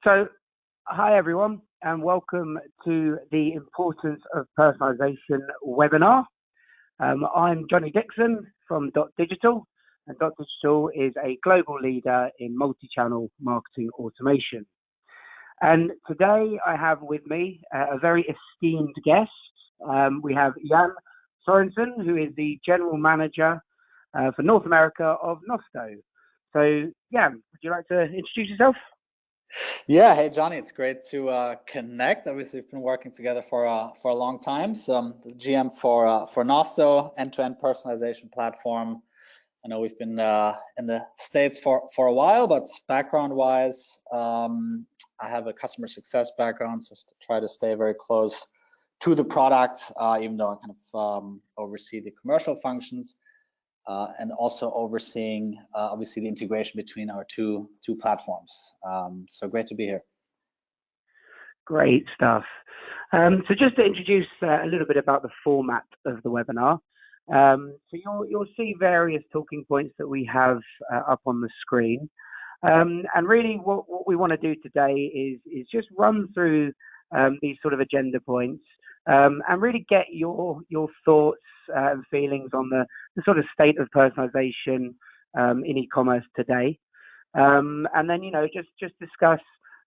So, hi everyone, and welcome to the Importance of Personalization webinar. I'm Jonny Dixon from Dotdigital, and Dotdigital is a global leader in multi-channel marketing automation. And today I have with me a very esteemed guest. We have Soerensen, who is the General Manager for North America of Nosto. So, Jan, would you like to introduce yourself? Yeah, hey Jonny, it's great to connect. Obviously, we've been working together for a long time. So I'm the GM for Nosto, end-to-end personalization platform. I know we've been in the States for a while, but background-wise, I have a customer success background, so try to stay very close to the product, even though I kind of oversee the commercial functions. And also overseeing, obviously, the integration between our two platforms. So great to be here. Great stuff. So just to introduce a little bit about the format of the webinar. So you'll see various talking points that we have up on the screen. And really what we want to do today is just run through these sort of agenda points and really get your thoughts and feelings on the sort of state of personalization in e-commerce today. And then, just discuss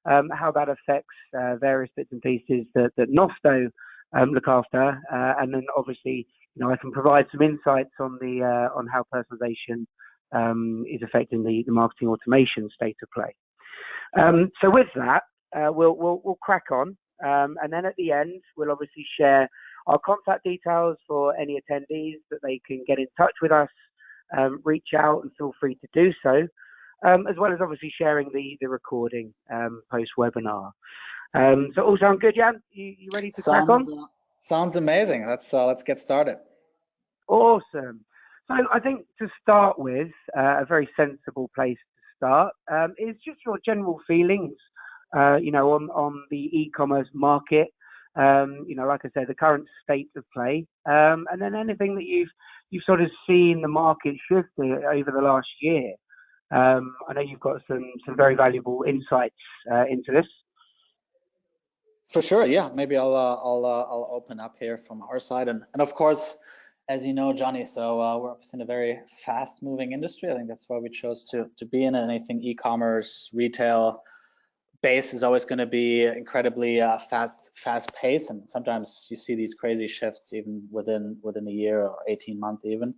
how that affects various bits and pieces that Nosto look after. And then obviously, I can provide some insights on on how personalization is affecting the marketing automation state of play. So with that, we'll crack on. And then at the end, we'll obviously share our contact details for any attendees that they can get in touch with us, reach out and feel free to do so, as well as obviously sharing the recording post-webinar. So all sound good, Jan? You ready to crack on? Sounds amazing. Let's get started. Awesome. So I think to start with, a very sensible place to start is just your general feelings, on the e-commerce market. Like I said, the current state of play, and then anything that you've sort of seen the market shift over the last year. I know you've got some very valuable insights into this. For sure, yeah. Maybe I'll open up here from our side, and of course, as you know, Jonny, so we're in a very fast-moving industry. I think that's why we chose to be in it. Anything e-commerce, retail base is always going to be incredibly fast paced, and sometimes you see these crazy shifts even within a year or 18 months even.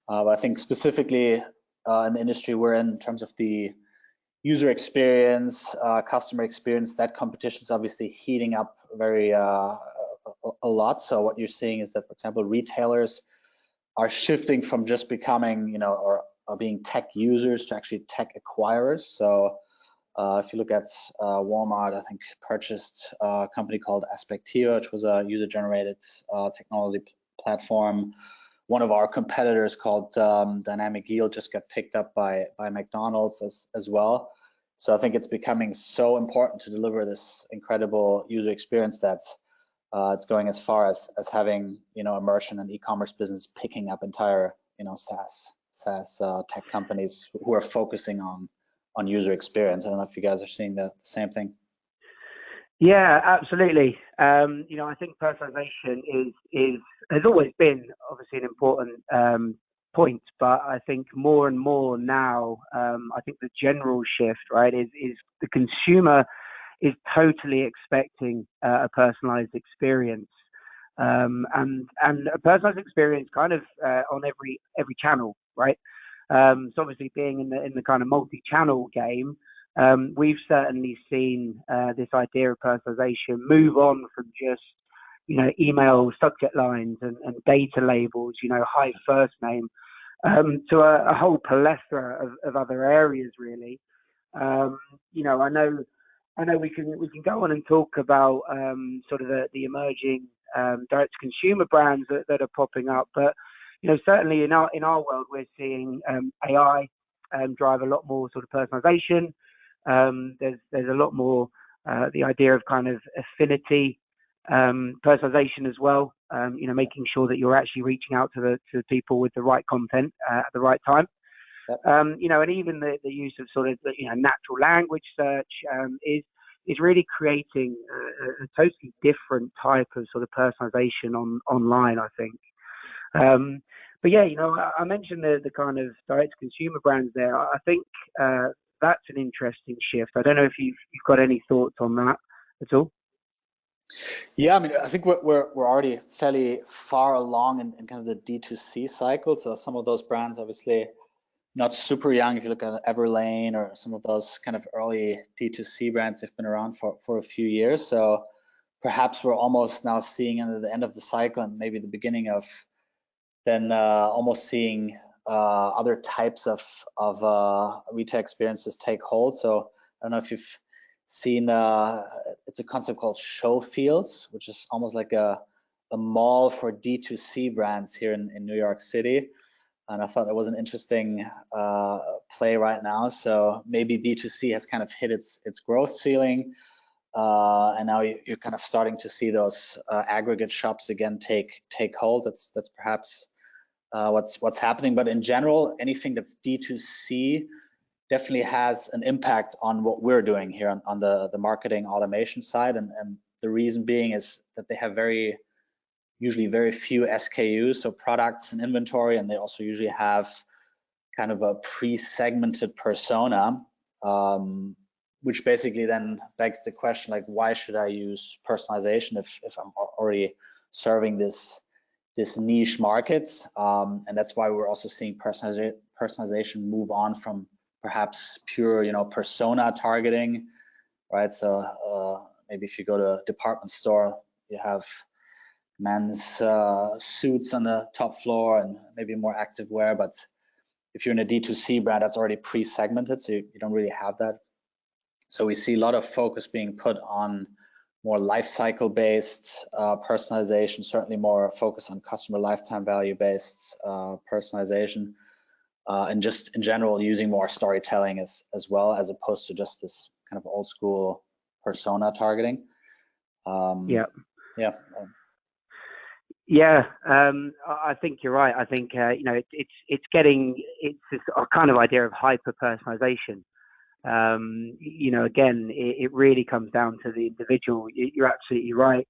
But I think specifically in the industry we're in terms of the user experience, customer experience, that competition is obviously heating up very a lot. So what you're seeing is that, for example, retailers are shifting from just becoming, or being tech users to actually tech acquirers. So if you look at Walmart, I think purchased a company called Aspectio, which was a user-generated technology platform. One of our competitors called Dynamic Yield just got picked up by McDonald's as well. So I think it's becoming so important to deliver this incredible user experience that it's going as far as having a merchant and e-commerce business picking up entire SaaS tech companies who are focusing on user experience. I don't know if you guys are seeing the same thing. Yeah, absolutely. I think personalization has always been obviously an important point, but I think more and more now, I think the general shift, right, is the consumer is totally expecting a personalized experience, and a personalized experience kind of on every channel, right? So obviously being in the kind of multi-channel game, we've certainly seen this idea of personalization move on from just email subject lines and data labels, high first name, to a whole plethora of other areas really. I know we can go on and talk about sort of the emerging direct to consumer brands that are popping up, but certainly in our world, we're seeing AI drive a lot more sort of personalization. There's a lot more the idea of kind of affinity personalization as well. Making sure that you're actually reaching out to people with the right content at the right time. Yep. And even the use of sort of natural language search is is really creating a totally different type of sort of personalization online, I think. But yeah, I mentioned the kind of direct to consumer brands there. I think that's an interesting shift. I don't know if you've got any thoughts on that at all. Yeah, I mean, I think we're already fairly far along in kind of the D2C cycle. So some of those brands, obviously, not super young. If you look at Everlane or some of those kind of early D2C brands, they've been around for a few years. So perhaps we're almost now seeing at the end of the cycle and maybe the beginning of then almost seeing other types of retail experiences take hold. So I don't know if you've seen, it's a concept called show fields, which is almost like a mall for D2C brands here in New York City. And I thought it was an interesting play right now. So maybe D2C has kind of hit its growth ceiling. And now you're kind of starting to see those aggregate shops again take hold. That's perhaps what's happening. But in general, anything that's D2C definitely has an impact on what we're doing here on the marketing automation side. And the reason being is that they have usually very few SKUs, so products and inventory, and they also usually have kind of a pre-segmented persona, which basically then begs the question, like, why should I use personalization if I'm already serving this niche market? And that's why we're also seeing personalization move on from perhaps pure, persona targeting, right? So maybe if you go to a department store, you have men's suits on the top floor and maybe more active wear. But if you're in a D2C brand, that's already pre-segmented, so you don't really have that. So we see a lot of focus being put on more life cycle based personalization, certainly more focus on customer lifetime value based personalization, and just in general using more storytelling as well, as opposed to just this kind of old school persona targeting. Yeah, I think you're right. I think it's this kind of idea of hyper personalization. Again, it really comes down to the individual. You're absolutely right.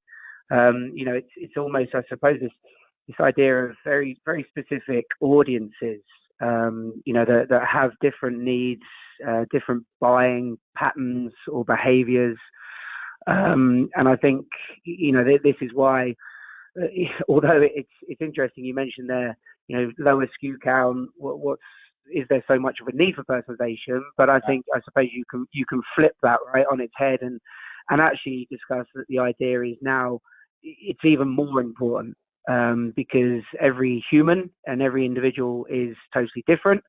It's almost, I suppose, this idea of very, very specific audiences, that have different needs, different buying patterns or behaviors. And I think, this is why, although it's interesting, you mentioned there, lower SKU count, is there so much of a need for personalization? But I suppose you can flip that right on its head and actually discuss that the idea is now it's even more important, because every human and every individual is totally different.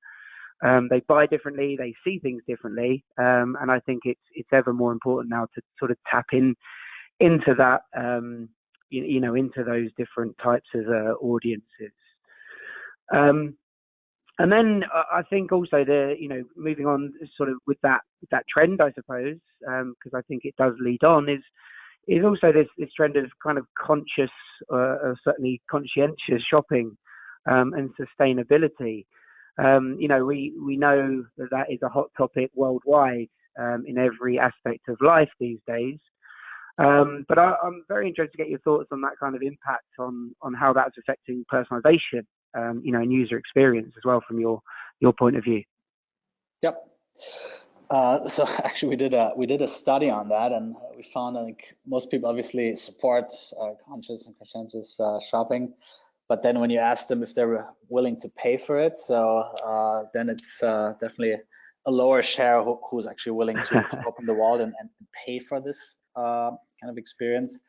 They buy differently, they see things differently, and I think it's ever more important now to sort of tap into that, into those different types of audiences. And then I think also moving on sort of with that trend, I suppose, because I think it does lead on, is also this trend of kind of conscious, certainly conscientious shopping, and sustainability. We know that is a hot topic worldwide, in every aspect of life these days. But I'm very interested to get your thoughts on that kind of impact on how that's affecting personalization, and user experience as well from your point of view. Yep. So actually, we did a study on that, and we found like most people obviously support conscious and conscientious shopping, but then when you ask them if they were willing to pay for it, so then it's definitely a lower share who's actually willing to open the wallet and pay for this kind of experience.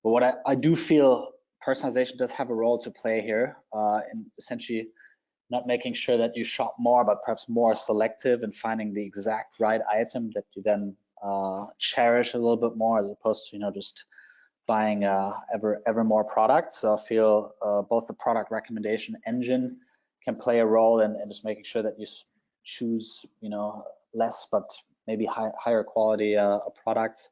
But what I do feel personalization does have a role to play here, in essentially not making sure that you shop more, but perhaps more selective and finding the exact right item that you then cherish a little bit more, as opposed to just buying ever more products. So I feel both the product recommendation engine can play a role in just making sure that you choose less but maybe higher quality products.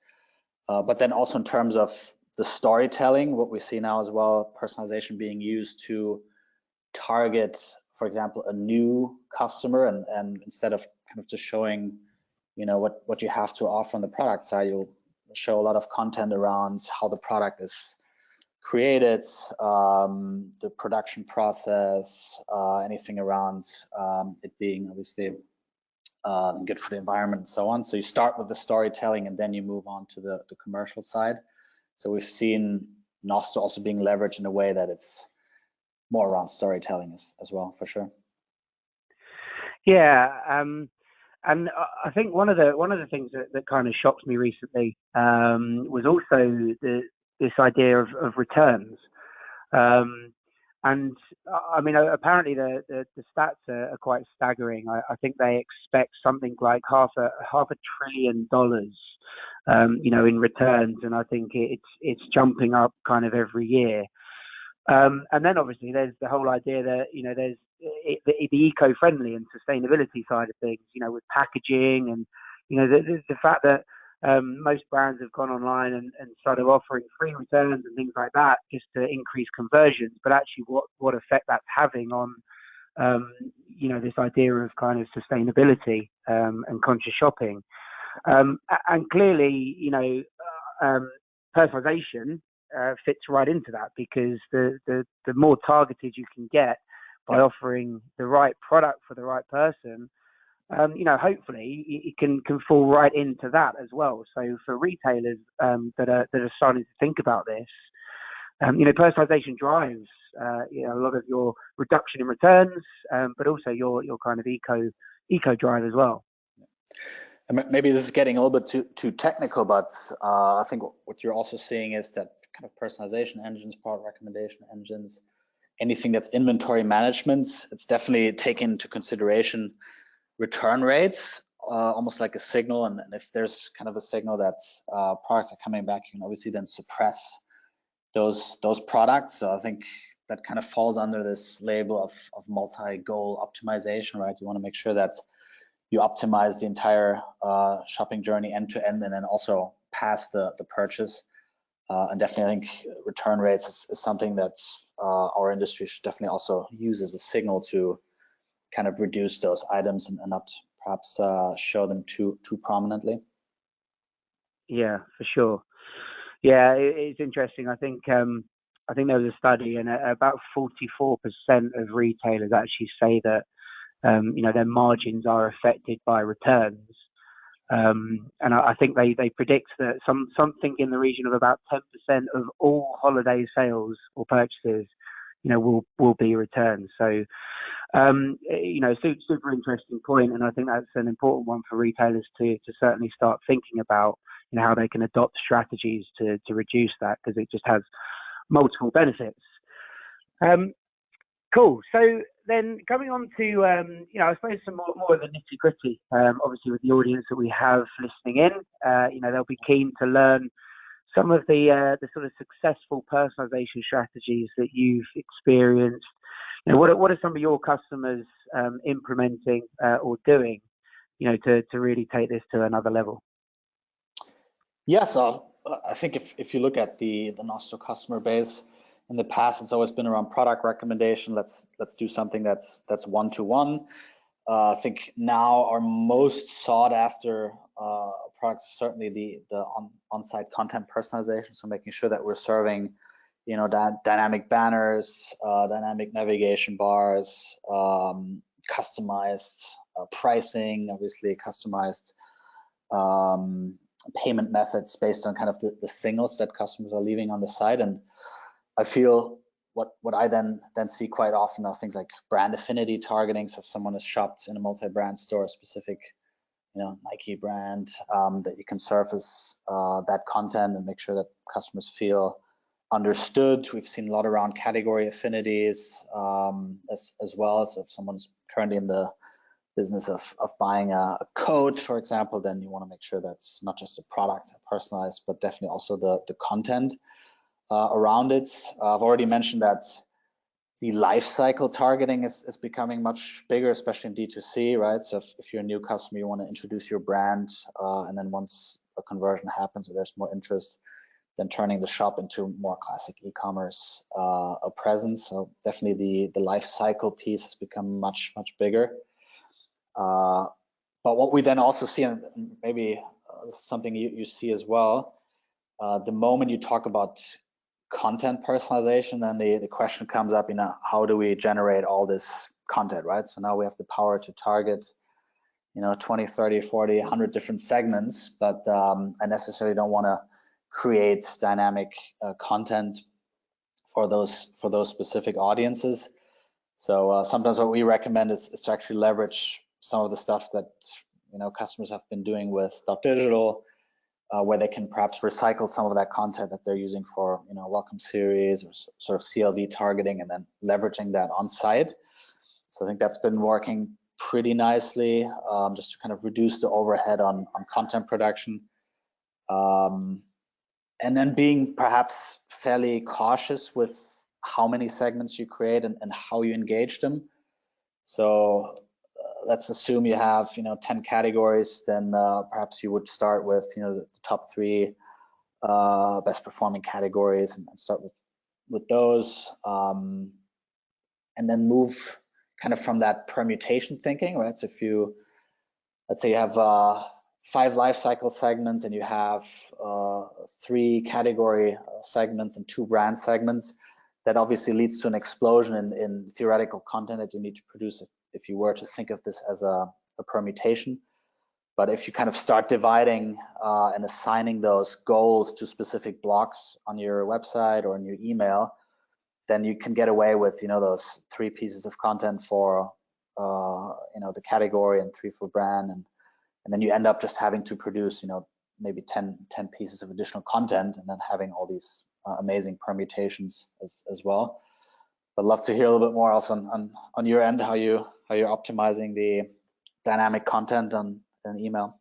But then also in terms of the storytelling, what we see now as well, personalization being used to target, for example, a new customer, and instead of kind of just showing what you have to offer on the product side, you'll show a lot of content around how the product is created, the production process, anything around it being obviously good for the environment and so on. So you start with the storytelling and then you move on to the commercial side. So we've seen Nosto also being leveraged in a way that it's more around storytelling as well, for sure. Yeah, and I think one of the things that kind of shocked me recently was also this idea of returns. And I mean, apparently the stats are quite staggering. I think they expect something like half a $1 trillion, in returns, and I think it's jumping up kind of every year. And then obviously there's the whole idea that there's the eco-friendly and sustainability side of things. With packaging and the fact that most brands have gone online and started offering free returns and things like that just to increase conversions, but actually what effect that's having on this idea of kind of sustainability and conscious shopping, and clearly personalization fits right into that, because the more targeted you can get by offering the right product for the right person, hopefully it can fall right into that as well. So for retailers that are starting to think about this, personalization drives a lot of your reduction in returns, but also your kind of eco drive as well. And maybe this is getting a little bit too technical, but I think what you're also seeing is that kind of personalization engines, product recommendation engines, anything that's inventory management, it's definitely taken into consideration return rates, almost like a signal. And if there's kind of a signal that products are coming back, you can obviously then suppress those products. So I think that kind of falls under this label of multi-goal optimization, right? You want to make sure that you optimize the entire shopping journey end to end, and then also past the purchase. And definitely, I think return rates is something that our industry should definitely also use as a signal to kind of reduce those items and not perhaps show them too prominently. Yeah, for sure. Yeah, it's interesting. I think there was a study, and about 44% of retailers actually say that their margins are affected by returns. And I think they predict that something in the region of about 10% of all holiday sales or purchases, will be returned. So, super interesting point, and I think that's an important one for retailers to certainly start thinking about, how they can adopt strategies to reduce that, because it just has multiple benefits. Cool. So then coming on to, I suppose some more of the nitty gritty, obviously with the audience that we have listening in, they'll be keen to learn some of the sort of successful personalization strategies that you've experienced. What are some of your customers implementing or doing, to really take this to another level? Yeah, so I think if you look at the Nosto customer base, in the past, it's always been around product recommendation. Let's do something that's one-to-one. I think now our most sought after products is certainly the on-site content personalization. So making sure that we're serving, dynamic banners, dynamic navigation bars, customized pricing, obviously customized payment methods based on kind of the signals that customers are leaving on the site. And I feel what I then see quite often are things like brand affinity targeting. So if someone has shopped in a multi-brand store, a specific, Nike brand, that you can surface that content and make sure that customers feel understood. We've seen a lot around category affinities as well. So if someone's currently in the business of buying a coat, for example, then you want to make sure that's not just the products are personalized, but definitely also the content around it. I've already mentioned that the life cycle targeting is becoming much bigger, especially in D2C, right? So if you're a new customer, you want to introduce your brand, and then once a conversion happens or there's more interest, then turning the shop into more classic e-commerce presence. So definitely the life cycle piece has become much bigger. But what we then also see, and maybe something you see as well, the moment you talk about content personalization, then the question comes up, how do we generate all this content, right? So now we have the power to target, 20, 30, 40, 100 different segments, but I necessarily don't want to create dynamic content for those specific audiences. So sometimes what we recommend is to actually leverage some of the stuff that customers have been doing with Dotdigital, where they can perhaps recycle some of that content that they're using for welcome series or sort of CLV targeting, and then leveraging that on site. So I think that's been working pretty nicely, just to kind of reduce the overhead on content production, and then being perhaps fairly cautious with how many segments you create and how you engage them. So let's assume you have 10 categories, then perhaps you would start with the top 3 best performing categories and start with those, and then move kind of from that permutation thinking, right? So if let's say you have 5 life cycle segments and you have 3 category segments and 2 brand segments, that obviously leads to an explosion in theoretical content that you need to produce if you were to think of this as a permutation. But if you kind of start dividing and assigning those goals to specific blocks on your website or in your email, then you can get away with those 3 pieces of content for the category and 3 for brand, and then you end up just having to produce maybe 10 pieces of additional content, and then having all these amazing permutations as well. I'd love to hear a little bit more also on your end, how you're optimizing the dynamic content on an email.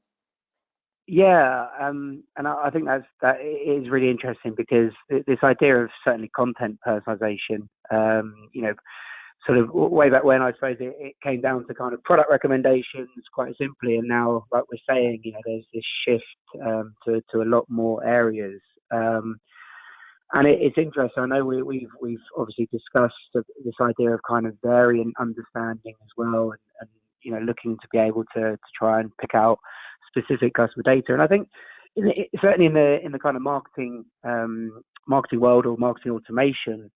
Yeah, and I think that is really interesting, because this idea of certainly content personalization, sort of way back when, I suppose it came down to kind of product recommendations quite simply, and now, like we're saying, there's this shift to a lot more areas, and it's interesting. I know we've obviously discussed this idea of kind of variant understanding as well, and looking to be able to try and pick out specific customer data. And I think certainly in the kind of marketing world or marketing automation,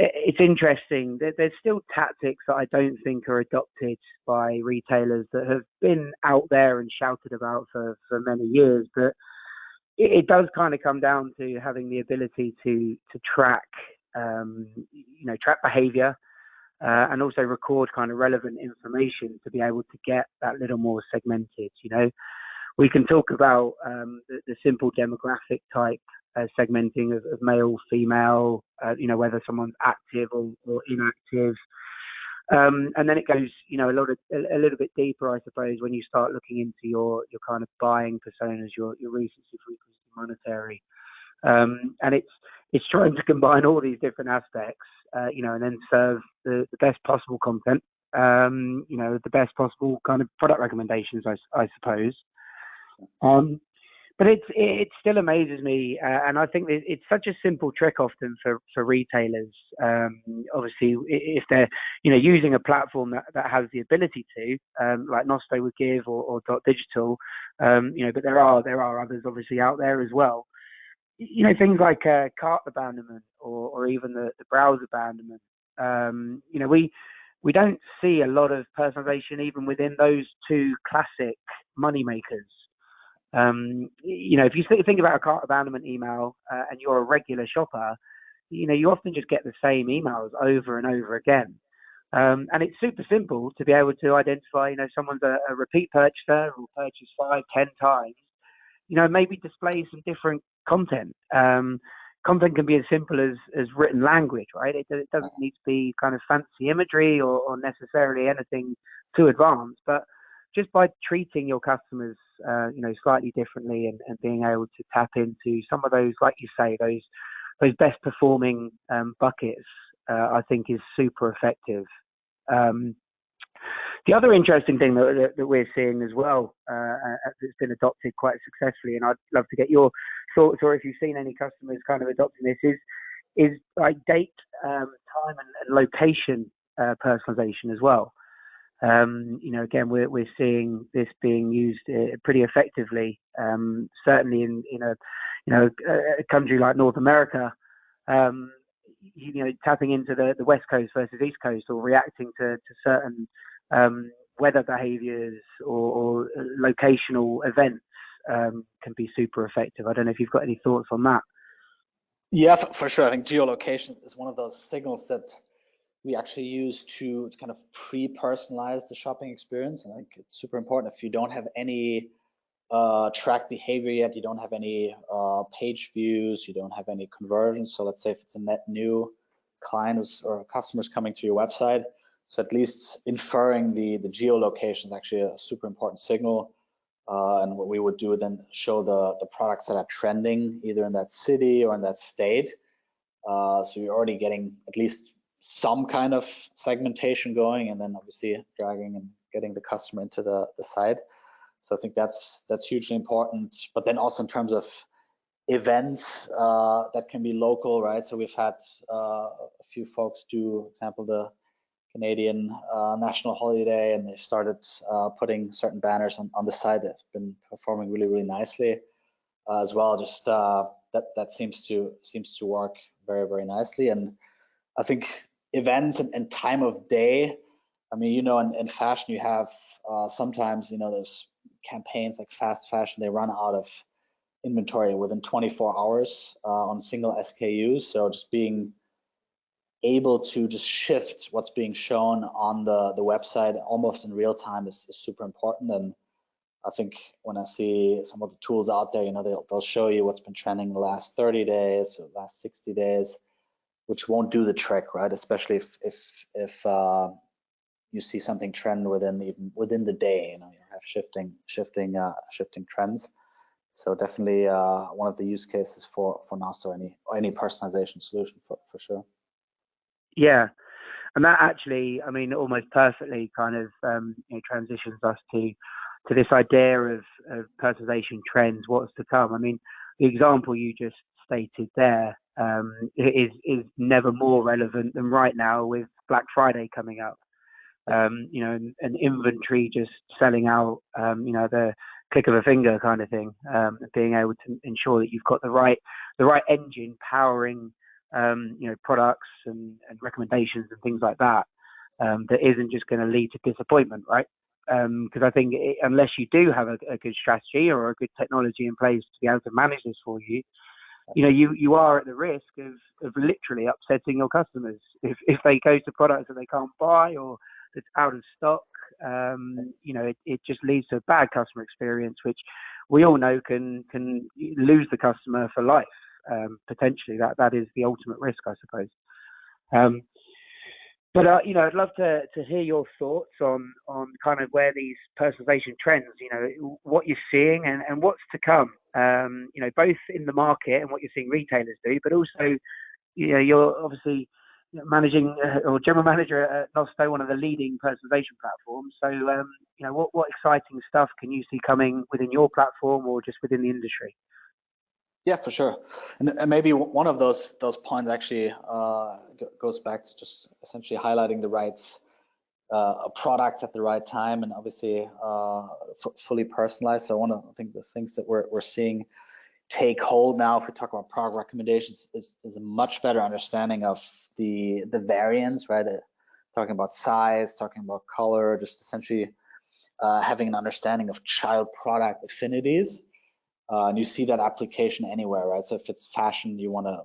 it's interesting that there's still tactics that I don't think are adopted by retailers that have been out there and shouted about for many years, but it does kind of come down to having the ability to track track behavior, and also record kind of relevant information to be able to get that little more segmented. We can talk about the simple demographic type segmenting of male, female, whether someone's active or inactive, and then it goes a little bit deeper, I suppose, when you start looking into your kind of buying personas, your recency, frequency, monetary, and it's trying to combine all these different aspects, and then serve the best possible content, the best possible kind of product recommendations, I suppose. But it still amazes me, and I think it's such a simple trick often for retailers. Obviously, if they're using a platform that has the ability to, like Nosto would give, or Dotdigital, but there are others obviously out there as well. Things like cart abandonment or even the browser abandonment. We don't see a lot of personalization even within those 2 classic moneymakers. If you think about a cart abandonment email, and you're a regular shopper, you often just get the same emails over and over again. And it's super simple to be able to identify, someone's a repeat purchaser who will purchase 5, 10 times, maybe display some different content. Content can be as simple as written language, right? It doesn't need to be kind of fancy imagery or necessarily anything too advanced, but just by treating your customers, slightly differently, and being able to tap into some of those, like you say, those best performing buckets, I think is super effective. The other interesting thing that we're seeing as well, that's been adopted quite successfully, and I'd love to get your thoughts, or if you've seen any customers kind of adopting this, is like date, time, and location personalization as well. You know, again, we're seeing this being used pretty effectively. Certainly in a a country like North America, you know, tapping into the West Coast versus East Coast, or reacting to certain weather behaviors or locational events can be super effective. I don't know if you've got any thoughts on that. Yeah, for sure. I think geolocation is one of those signals that we actually use to kind of pre-personalize the shopping experience. And I think it's super important. If you don't have any track behavior yet, you don't have any page views, you don't have any conversions. So let's say if it's a net new client or customers coming to your website, so at least inferring the geolocation is actually a super important signal. And what we would do then show the products that are trending either in that city or in that state. So you're already getting at least some kind of segmentation going, and then obviously dragging and getting the customer into the site. So I think that's hugely important. But then also in terms of events that can be local, right? So we've had a few folks do, for example, the Canadian national holiday, and they started putting certain banners on the side that's been performing really nicely as well. Just that seems to work very nicely. And I think events and time of day, I mean, you know, in fashion you have sometimes, you know, there's campaigns like fast fashion, they run out of inventory within 24 hours on single SKUs. So just being able to just shift what's being shown on the website almost in real time is super important. And I think when I see some of the tools out there, you know, they'll show you what's been trending the last 30 days, or last 60 days, which won't do the trick, right? Especially if you see something trend within the day, you know, you have shifting trends. So definitely one of the use cases for NAS or any personalization solution for sure. Yeah, and that actually, I mean, almost perfectly kind of transitions us to this idea of personalization trends, what's to come. I mean, the example you just stated there is never more relevant than right now with Black Friday coming up. You know, and inventory just selling out, you know, the click of a finger kind of thing, being able to ensure that you've got the right engine powering, you know, products and recommendations and things like that, that isn't just going to lead to disappointment, right? Because I think unless you do have a good strategy or a good technology in place to be able to manage this for you, you know, you are at the risk of literally upsetting your customers if they go to products that they can't buy or that's out of stock. You know, it just leads to a bad customer experience, which we all know can lose the customer for life. Potentially, that is the ultimate risk, I suppose. But you know, I'd love to hear your thoughts on kind of where these personalization trends, you know, what you're seeing and what's to come. You know, both in the market and what you're seeing retailers do, but also, you know, you're obviously managing or general manager at Nosto, one of the leading personalization platforms. So, you know, what exciting stuff can you see coming within your platform or just within the industry? Yeah, for sure. And maybe one of those points actually goes back to just essentially highlighting the right products at the right time, and obviously fully personalized. So one of the things that we're seeing take hold now, if we talk about product recommendations, is a much better understanding of the variants, right? Talking about size, talking about color, just essentially having an understanding of child product affinities. And you see that application anywhere, right? So if it's fashion, you want to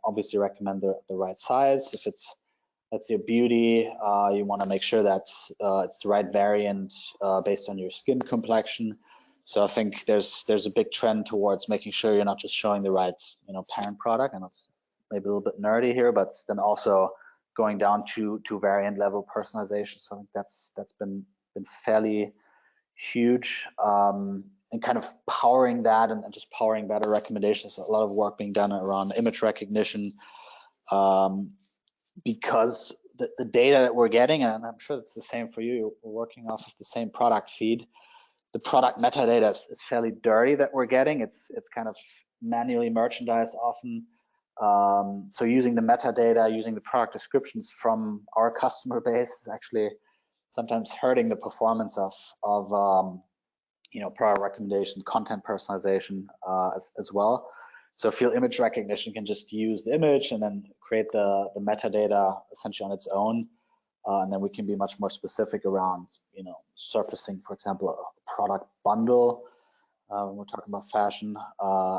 obviously recommend the right size. If it's, let's say, beauty, you want to make sure that it's the right variant based on your skin complexion. So I think there's a big trend towards making sure you're not just showing the right, you know, parent product, and it's maybe a little bit nerdy here, but then also going down to variant level personalization. So I think that's been fairly huge. And kind of powering that and just powering better recommendations. A lot of work being done around image recognition, because the data that we're getting, and I'm sure it's the same for you, we're working off of the same product feed. The product metadata is fairly dirty that we're getting. It's kind of manually merchandised often. So using the metadata, using the product descriptions from our customer base is actually sometimes hurting the performance of product recommendation, content personalization as well. So field image recognition can just use the image and then create the metadata essentially on its own. And then we can be much more specific around, surfacing, for example, a product bundle when we're talking about fashion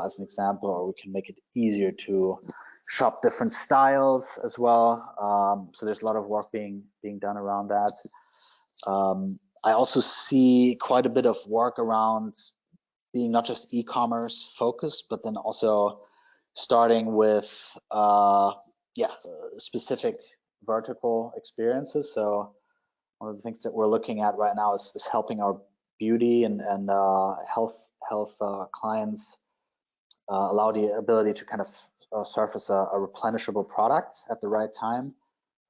as an example, or we can make it easier to shop different styles as well. So there's a lot of work being done around that. I also see quite a bit of work around being not just e-commerce focused, but then also starting with specific vertical experiences. So one of the things that we're looking at right now is helping our beauty and health clients allow the ability to kind of surface a replenishable product at the right time.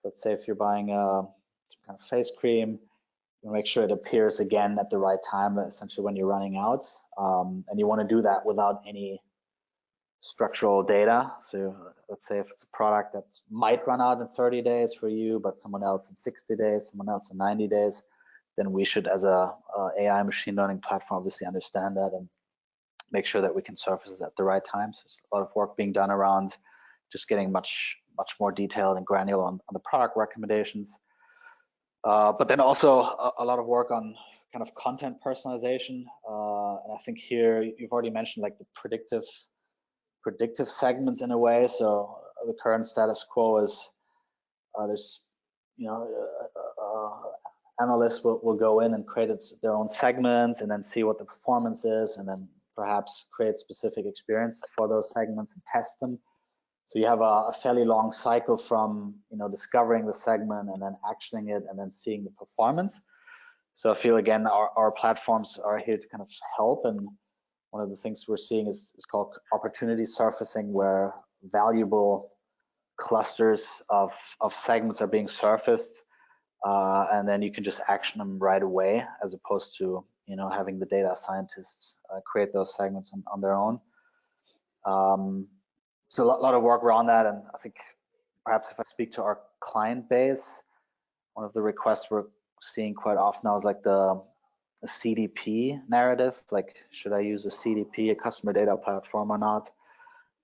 Let's say if you're buying some kind of face cream, you make sure it appears again at the right time, essentially when you're running out. And you want to do that without any structural data. So let's say if it's a product that might run out in 30 days for you, but someone else in 60 days, someone else in 90 days, then we should, as a AI machine learning platform, obviously understand that and make sure that we can surface it at the right time. So there's a lot of work being done around just getting much more detailed and granular on the product recommendations. But then also a lot of work on kind of content personalization. And I think here you've already mentioned like the predictive segments in a way. So the current status quo is there's, analysts will go in and create their own segments and then see what the performance is and then perhaps create specific experiences for those segments and test them. So you have a fairly long cycle from discovering the segment and then actioning it and then seeing the performance. So I feel again our platforms are here to kind of help, and one of the things we're seeing is called opportunity surfacing, where valuable clusters of segments are being surfaced, and then you can just action them right away, as opposed to having the data scientists create those segments on their own. So a lot of work around that, and I think perhaps if I speak to our client base, one of the requests we're seeing quite often now is like the CDP narrative, like should I use a CDP, a customer data platform, or not?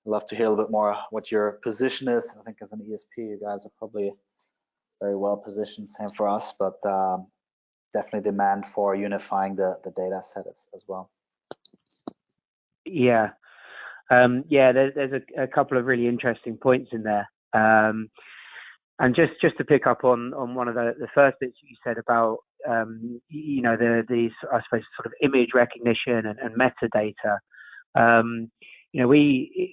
I'd love to hear a little bit more what your position is. I think as an ESP, you guys are probably very well positioned, same for us, but definitely demand for unifying the data set as well. Yeah. There's a couple of really interesting points in there. And just to pick up on one of the first bits you said about the I suppose sort of image recognition and metadata.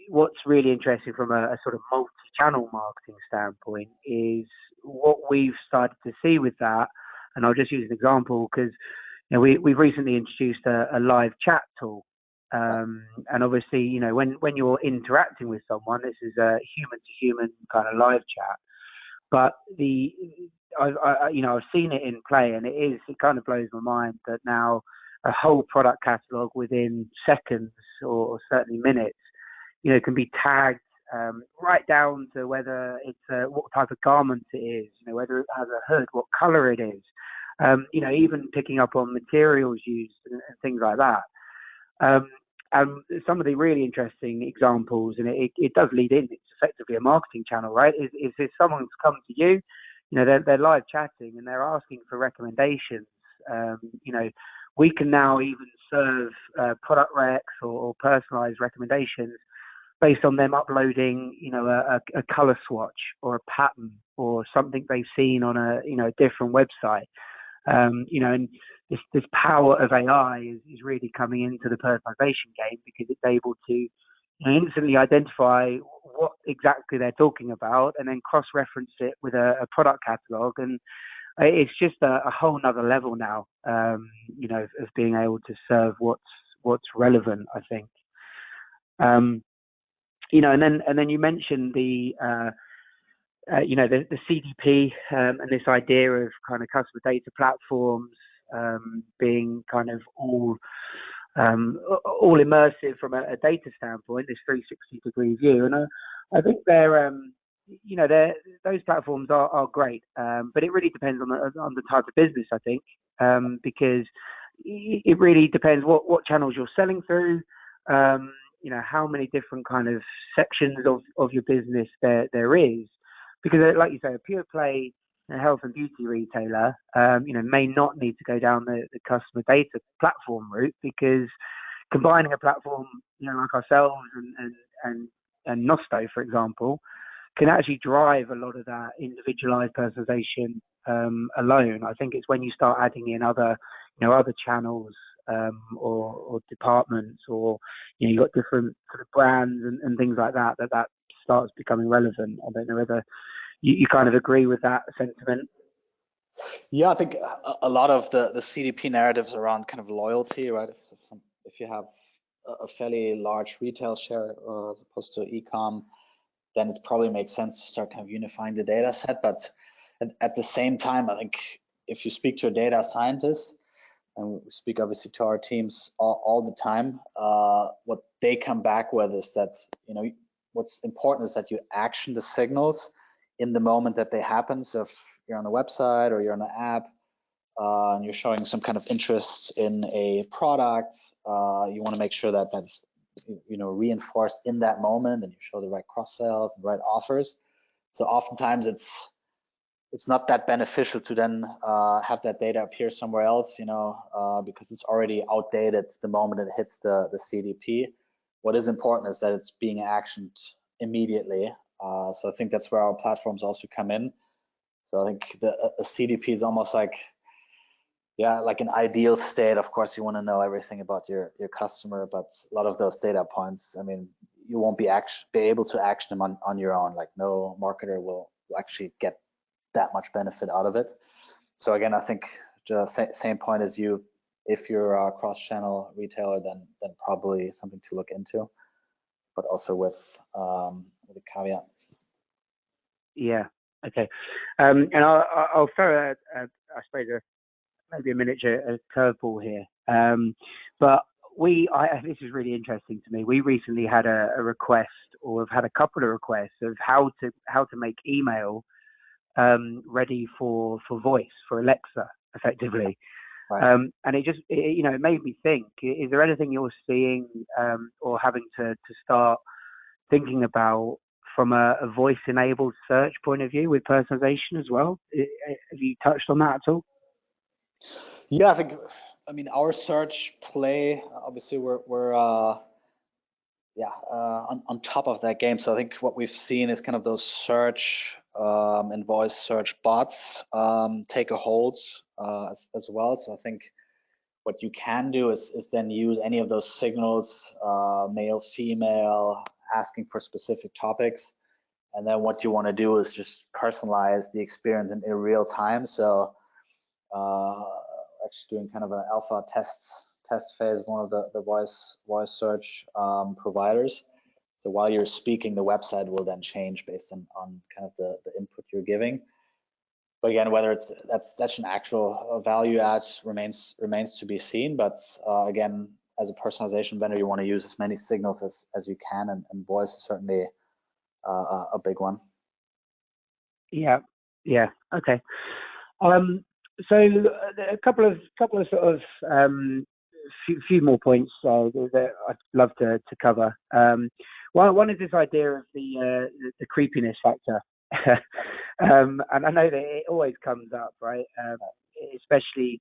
What's really interesting from a sort of multi-channel marketing standpoint is what we've started to see with that. And I'll just use an example because we've recently introduced a live chat tool. And obviously, when you're interacting with someone, this is a human-to-human kind of live chat. But I've seen it in play, and it kind of blows my mind that now a whole product catalog within seconds or certainly minutes, can be tagged right down to whether it's what type of garment it is, whether it has a hood, what color it is, even picking up on materials used and things like that. Some of the really interesting examples, and it does lead in, it's effectively a marketing channel, right? Is if someone's come to you, they're live chatting and they're asking for recommendations. We can now even serve product recs or personalized recommendations based on them uploading, a color swatch or a pattern or something they've seen on a different website. And this power of AI is really coming into the personalization game because it's able to instantly identify what exactly they're talking about and then cross-reference it with a product catalog. And it's just a whole nother level now, of being able to serve what's relevant, I think. And then you mentioned the CDP and this idea of kind of customer data platforms being kind of all immersive from a data standpoint, this 360-degree view. And I think they're you know, those platforms are great, but it really depends on the type of business, I think, because it really depends what channels you're selling through. You know, how many different kind of sections of your business there is, because like you say, a pure play health and beauty retailer, you know, may not need to go down the customer data platform route, because combining a platform, you know, like ourselves and Nosto, for example, can actually drive a lot of that individualized personalization alone. I think it's when you start adding in other, you know, other channels or departments, or you know, you've got different sort of brands and things like that starts becoming relevant. I don't know whether you kind of agree with that sentiment. Yeah, I think a lot of the CDP narratives around kind of loyalty, right? If you have a fairly large retail share as opposed to e-com, then it probably makes sense to start kind of unifying the data set. But at the same time, I think if you speak to a data scientist, and we speak obviously to our teams all the time, what they come back with is that, you know, what's important is that you action the signals in the moment that they happen. So if you're on a website or you're on an app and you're showing some kind of interest in a product, you want to make sure that that's, you know, reinforced in that moment, and you show the right cross sales and right offers. So oftentimes it's not that beneficial to then have that data appear somewhere else, you know, because it's already outdated the moment it hits the CDP. What is important is that it's being actioned immediately. So I think that's where our platforms also come in. So I think a CDP is almost like, yeah, like an ideal state. Of course, you want to know everything about your customer, but a lot of those data points, I mean, you won't be able to action them on your own. Like, no marketer will actually get that much benefit out of it. So again, I think the same point as you. If you're a cross-channel retailer, then probably something to look into, but also with a caveat. Yeah. Okay. And I'll throw I suppose maybe a miniature curveball here. But this is really interesting to me. We recently had a request, or have had a couple of requests of how to make email ready for voice, for Alexa, effectively. Right. And it you know, it made me think, is there anything you're seeing or having to start thinking about from a voice-enabled search point of view with personalization as well? Have you touched on that at all? Yeah, I mean, our search play, obviously we're on top of that game. So I think what we've seen is kind of those search and voice search bots take a hold as well. So I think what you can do is then use any of those signals, male, female, asking for specific topics. And then what you want to do is just personalize the experience in real time. So actually doing kind of an alpha test phase, one of the voice search providers. So while you're speaking, the website will then change based on kind of the input you're giving. But again, whether that's an actual value add remains to be seen. But again, as a personalization vendor, you want to use as many signals as you can, and voice is certainly a big one. Yeah. Okay. So a couple of sort of few more points that I'd love to cover. One is this idea of the creepiness factor, and I know that it always comes up, right? Especially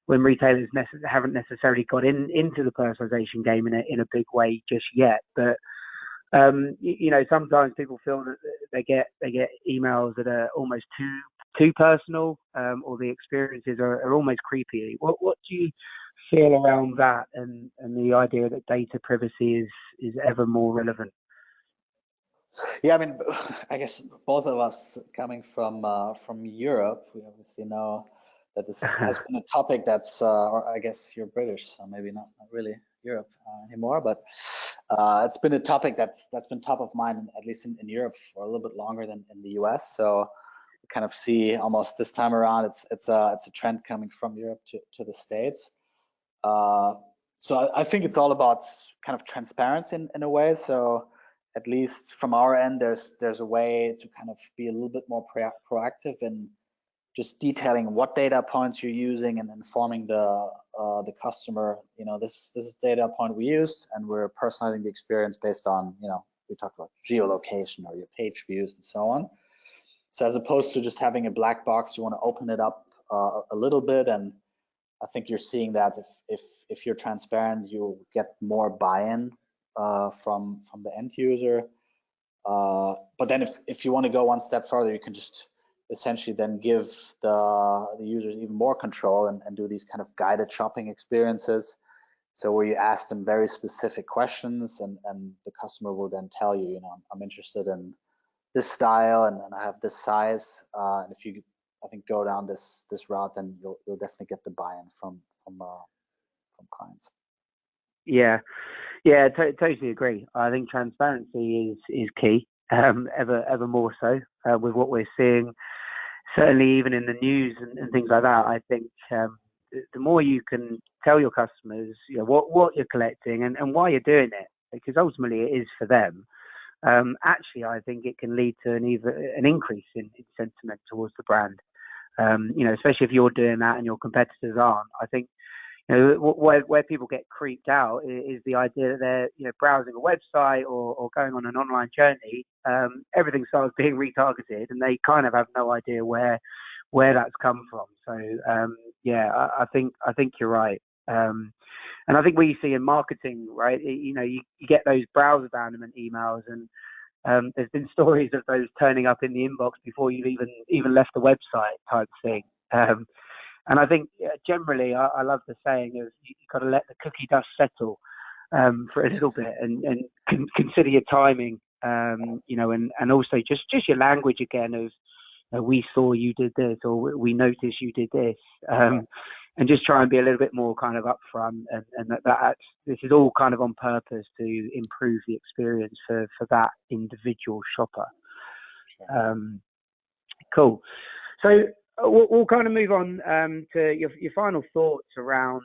when retailers haven't necessarily got into the personalization game in a big way just yet, but you know, sometimes people feel that they get emails that are almost too personal, or the experiences are almost creepy. What do you feel around that, and the idea that data privacy is ever more relevant? Yeah, I mean, I guess both of us coming from Europe, we obviously know that this has been a topic that's, or I guess you're British, so maybe not really Europe anymore, but it's been a topic that's been top of mind, at least in Europe, for a little bit longer than in the US. So we kind of see almost this time around, it's a trend coming from Europe to the States. So I think it's all about kind of transparency in a way. So at least from our end, there's a way to kind of be a little bit more proactive in just detailing what data points you're using and informing the customer, this is data point we used, and we're personalizing the experience based on, we talked about geolocation or your page views and so on. So as opposed to just having a black box, you want to open it up a little bit, and I think you're seeing that if you're transparent, you'll get more buy-in from the end user. But then if you want to go one step further, you can just essentially then give the users even more control and do these kind of guided shopping experiences. So where you ask them very specific questions, and the customer will then tell you, I'm interested in this style and I have this size. And if you, I think, go down this route, then you'll definitely get the buy-in from clients. Yeah, totally agree. I think transparency is key, ever more so with what we're seeing. Certainly, even in the news and things like that, I think the more you can tell your customers, what you're collecting and why you're doing it, because ultimately it is for them. Actually, I think it can lead to an increase in sentiment towards the brand. Especially if you're doing that and your competitors aren't. I think where people get creeped out is the idea that they're browsing a website or going on an online journey. Everything starts being retargeted, and they kind of have no idea where that's come from. So I think you're right. And I think we see in marketing, right? You get those browser abandonment emails, and there's been stories of those turning up in the inbox before you've even left the website type thing. And I think generally, I love the saying of you've got to let the cookie dust settle for a little bit and consider your timing, and also just your language again of we saw you did this, or we noticed you did this, and just try and be a little bit more kind of upfront, and that this is all kind of on purpose to improve the experience for that individual shopper. Cool. So we'll kind of move on to your final thoughts around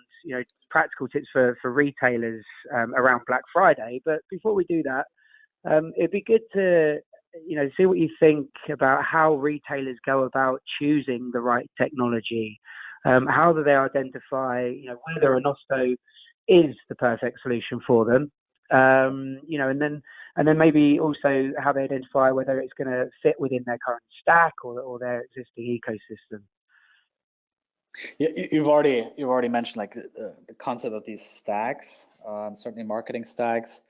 practical tips for retailers around Black Friday. But before we do that, it'd be good to see what you think about how retailers go about choosing the right technology. How do they identify whether a Nosto is the perfect solution for them? And then maybe also how they identify whether it's going to fit within their current stack or their existing ecosystem. Yeah, you've already mentioned like the concept of these stacks, certainly marketing stacks.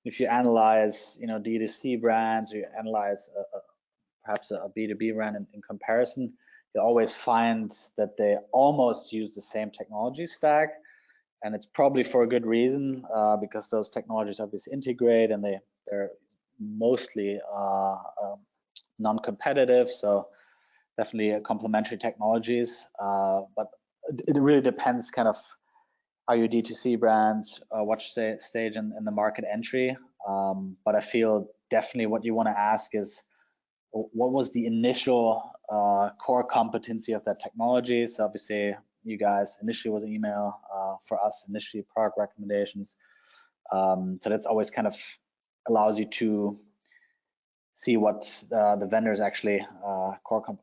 If you analyze D2C brands, or you analyze perhaps a B2B brand in comparison, you always find that they almost use the same technology stack, and it's probably for a good reason, because those technologies obviously integrate, and they're mostly non-competitive, so definitely complementary technologies. But it really depends kind of are you D2C brands, what stage in the market entry. But I feel definitely what you want to ask is, what was the initial core competency of that technology? So obviously you guys initially was email, for us initially product recommendations. So that's always kind of allows you to see what the vendor's actually core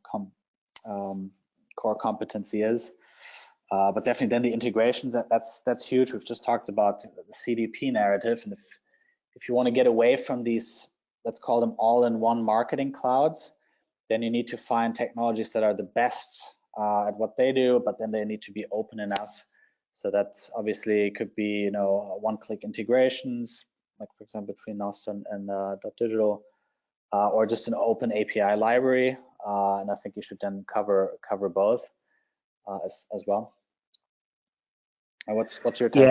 competency is. But definitely then the integrations, that's huge. We've just talked about the CDP narrative, and if you want to get away from these, let's call them all-in-one marketing clouds, then you need to find technologies that are the best at what they do, but then they need to be open enough. So that obviously could be one-click integrations, like for example between Nosto and Dotdigital, or just an open API library. And I think you should then cover both as well. What's your take?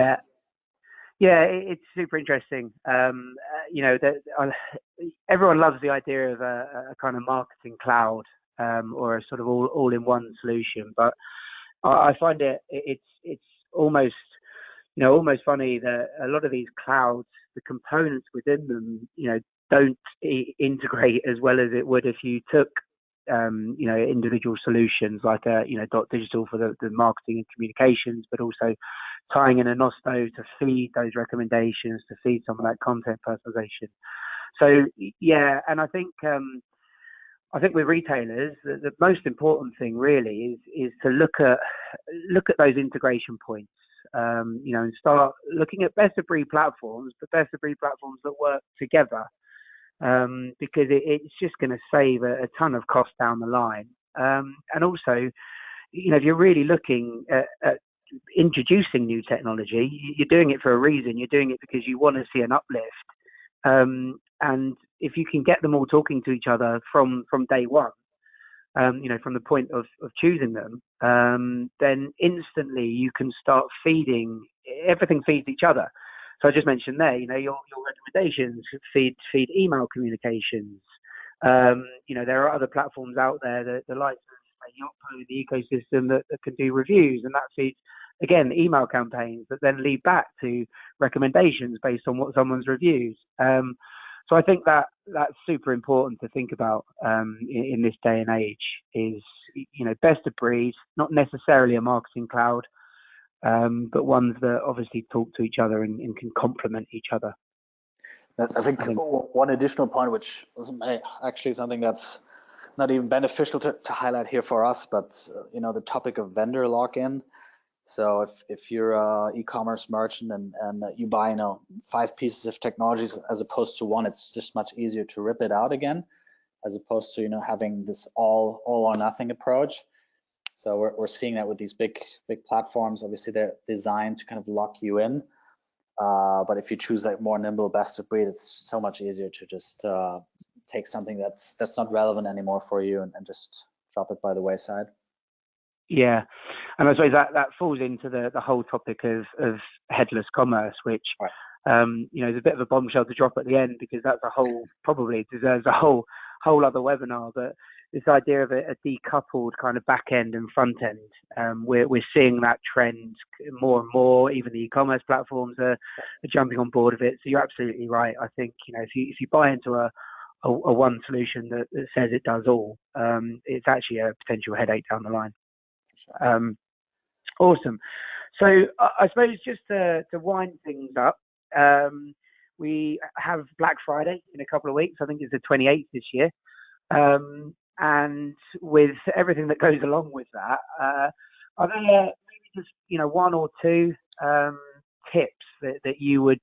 Yeah, it's super interesting. Everyone loves the idea of a kind of marketing cloud, or a sort of all-in-one solution. But I find it's almost funny that a lot of these clouds, the components within them, don't integrate as well as it would if you took individual solutions like Dotdigital for the marketing and communications, but also tying in a Nosto to feed those recommendations, to feed some of that content personalization. So yeah, and I think with retailers, the most important thing really is to look at those integration points, and start looking at best of breed platforms, but best of breed platforms that work together, because it's just going to save a ton of cost down the line. And also, if you're really looking at introducing new technology, you're doing it for a reason. You're doing it because you want to see an uplift. And if you can get them all talking to each other from day one, from the point of choosing them, then instantly you can start feeding. Everything feeds each other. So I just mentioned there, your recommendations feed email communications. There are other platforms out there that the likes of Yotpo, the ecosystem that can do reviews, and that feeds again email campaigns that then lead back to recommendations based on what someone's reviews. So I think that's super important to think about in this day and age. Is best of breed, not necessarily a marketing cloud, but ones that obviously talk to each other and can complement each other. I think one additional point, which was actually something that's not even beneficial to highlight here for us, but the topic of vendor lock-in. So if you're an e-commerce merchant and you buy 5 pieces of technologies as opposed to one, it's just much easier to rip it out again, as opposed to having this all or nothing approach. So we're seeing that with these big platforms. Obviously, they're designed to kind of lock you in. But if you choose like more nimble best of breed, it's so much easier to just take something that's not relevant anymore for you and just drop it by the wayside. Yeah, and I suppose that falls into the whole topic of headless commerce, which right. Is a bit of a bombshell to drop at the end, because that's probably deserves a whole other webinar. But this idea of a decoupled kind of back end and front end, we're seeing that trend more and more. Even the e-commerce platforms are jumping on board of it. So you're absolutely right. I think if you buy into a one solution that says it does all, it's actually a potential headache down the line. Awesome. So I suppose just to wind things up, we have Black Friday in a couple of weeks. I think it's the 28th this year. And with everything that goes along with that, are there maybe just one or two tips that you would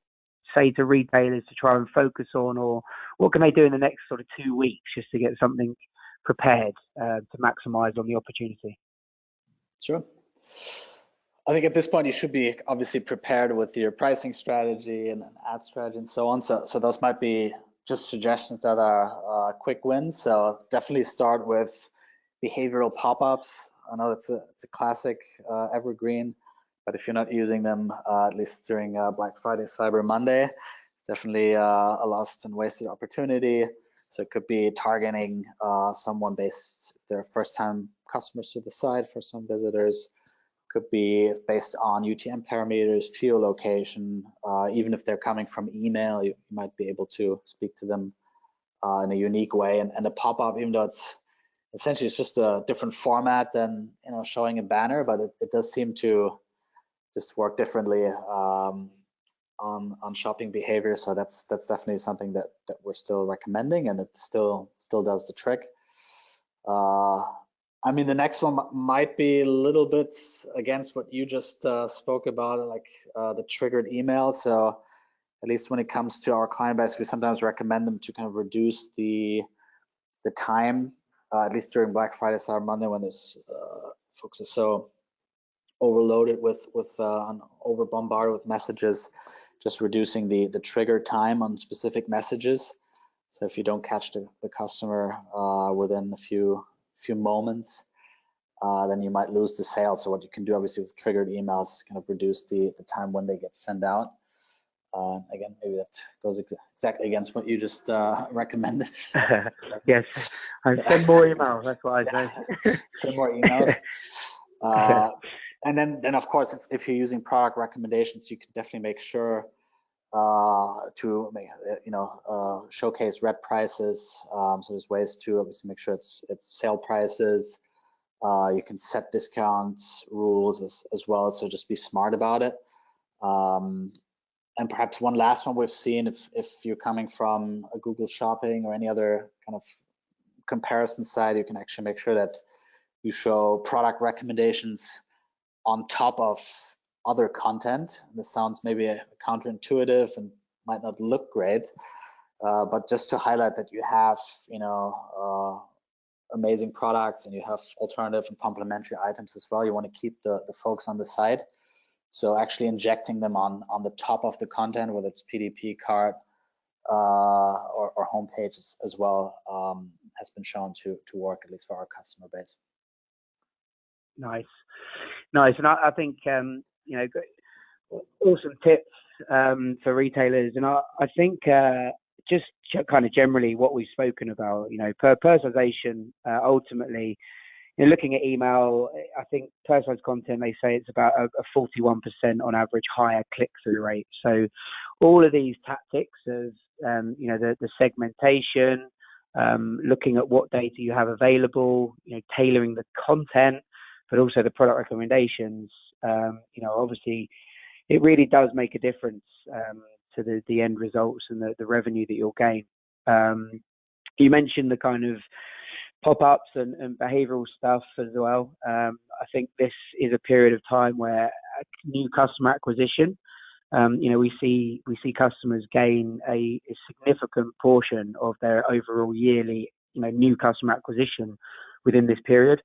say to retailers to try and focus on, or what can they do in the next sort of 2 weeks just to get something prepared to maximize on the opportunity? Sure. I think at this point you should be obviously prepared with your pricing strategy and ad strategy and so on. So those might be just suggestions that are quick wins. So definitely start with behavioral pop-ups. I know it's a classic evergreen, but if you're not using them, at least during Black Friday, Cyber Monday, it's definitely a lost and wasted opportunity. So it could be targeting someone based, if they're first-time customers to the site, first-time visitors. Could be based on UTM parameters, geolocation. Even if they're coming from email, you might be able to speak to them in a unique way. And a pop-up, even though it's essentially it's just a different format than showing a banner, but it does seem to just work differently on shopping behavior. So that's definitely something that we're still recommending, and it still does the trick. I mean, the next one might be a little bit against what you just spoke about, like the triggered email. So at least when it comes to our client base, we sometimes recommend them to kind of reduce the time, at least during Black Friday, Cyber Monday, when this folks are so overloaded with over bombarded with messages, just reducing the trigger time on specific messages. So if you don't catch the customer within a few moments, then you might lose the sale. So what you can do obviously with triggered emails is kind of reduce the time when they get sent out. Again, maybe that goes exactly against what you just recommended. So, yes, send more emails. That's what I say. Send more emails. And then of course, if you're using product recommendations, you can definitely make sure to showcase red prices. So there's ways to obviously make sure it's sale prices. You can set discount rules as well. So just be smart about it. And perhaps one last one we've seen, if you're coming from a Google Shopping or any other kind of comparison site, you can actually make sure that you show product recommendations on top of other content. This sounds maybe counterintuitive and might not look great, but just to highlight that you have, amazing products and you have alternative and complementary items as well. You want to keep the folks on the side. So actually injecting them on the top of the content, whether it's PDP, cart, or homepage as well, has been shown to work, at least for our customer base. Nice. And I think, awesome tips for retailers. And I think just kind of generally what we've spoken about, personalization, ultimately, looking at email, I think personalized content, they say it's about a 41% on average higher click-through rate. So all of these tactics of, the segmentation, looking at what data you have available, tailoring the content, but also the product recommendations, obviously it really does make a difference to the end results and the revenue that you'll gain. You mentioned the kind of pop-ups and behavioral stuff as well. I think this is a period of time where new customer acquisition, we see customers gain a significant portion of their overall yearly, new customer acquisition within this period.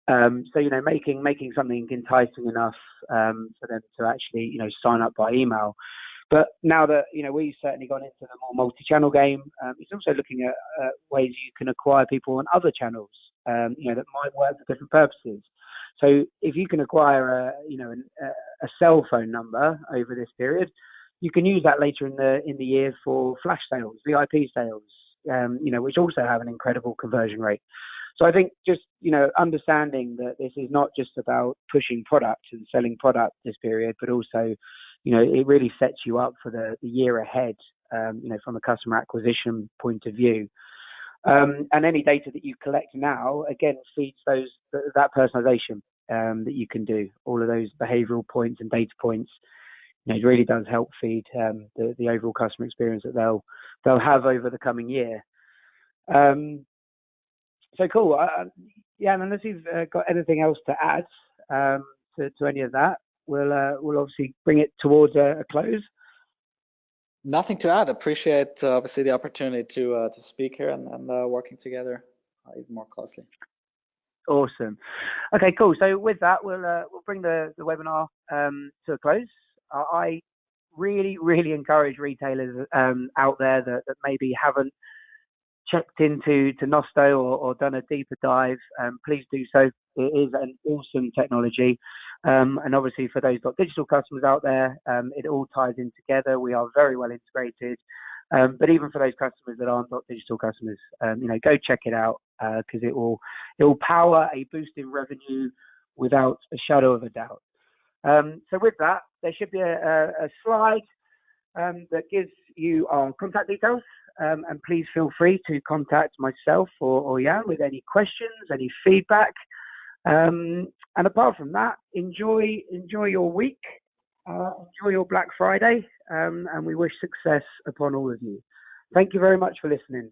So, making something enticing enough for them to actually, sign up by email. But now that, we've certainly gone into the more multi-channel game, it's also looking at ways you can acquire people on other channels, that might work for different purposes. So if you can acquire a cell phone number over this period, you can use that later in the year for flash sales, VIP sales, which also have an incredible conversion rate. So I think just, understanding that this is not just about pushing product and selling product this period, but also, it really sets you up for the year ahead, from a customer acquisition point of view. And any data that you collect now, again, feeds that personalization that you can do. All of those behavioral points and data points, it really does help feed the overall customer experience that they'll have over the coming year. So cool. And unless you've got anything else to add to any of that, we'll obviously bring it towards a close. Nothing to add. Appreciate obviously the opportunity to speak here and working together even more closely. Awesome. Okay, cool. So with that, we'll bring the webinar to a close. I really encourage retailers out there that maybe haven't checked into Nosto or done a deeper dive. Please do so. It is an awesome technology. And obviously for those Dotdigital customers out there, it all ties in together. We are very well integrated. But even for those customers that aren't Dotdigital customers, go check it out because it will power a boost in revenue without a shadow of a doubt. So with that, there should be a slide that gives you our contact details. And please feel free to contact myself or Jan with any questions, any feedback. And apart from that, enjoy your week, enjoy your Black Friday, and we wish success upon all of you. Thank you very much for listening.